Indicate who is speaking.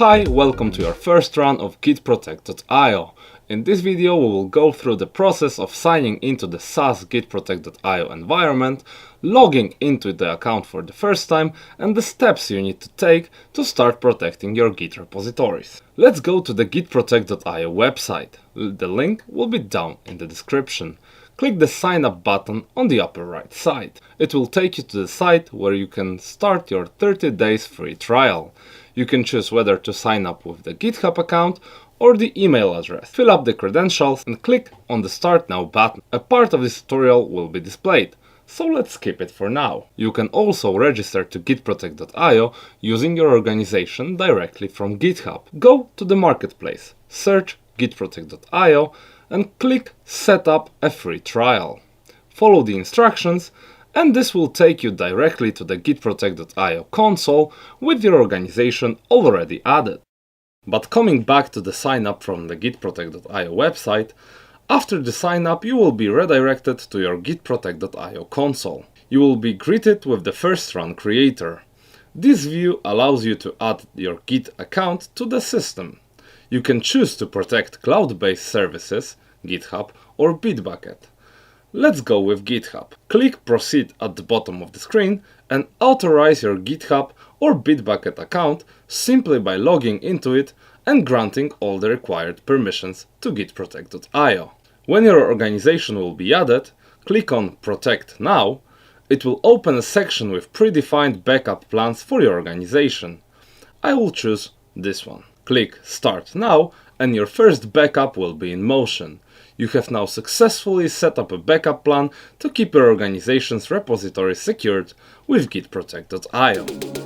Speaker 1: Hi, welcome to your first run of gitprotect.io. In this video we will go through the process of signing into the SaaS gitprotect.io environment, logging into the account for the first time, and the steps you need to take to start protecting your Git repositories. Let's go to the gitprotect.io website. The link will be down in the description. Click the sign up button on the upper right side. It will take you to the site where you can start your 30 days free trial. You can choose whether to sign up with the GitHub account or the email address. Fill up the credentials and click on the Start Now button. A part of this tutorial will be displayed, so let's skip it for now. You can also register to gitprotect.io using your organization directly from GitHub. Go to the marketplace, search gitprotect.io and click Set up a free trial. Follow the instructions and this will take you directly to the gitprotect.io console with your organization already added. But coming back to the sign up from the gitprotect.io website, after the sign up you will be redirected to your gitprotect.io console. You will be greeted with the first run creator. This view allows you to add your Git account to the system. You can choose to protect cloud-based services, GitHub or Bitbucket. Let's go with GitHub. Click Proceed at the bottom of the screen and authorize your GitHub or Bitbucket account simply by logging into it and granting all the required permissions to gitprotect.io. When your organization will be added, click on Protect Now. It will open a section with predefined backup plans for your organization. I will choose this one. Click Start Now and your first backup will be in motion. You have now successfully set up a backup plan to keep your organization's repository secured with gitprotect.io.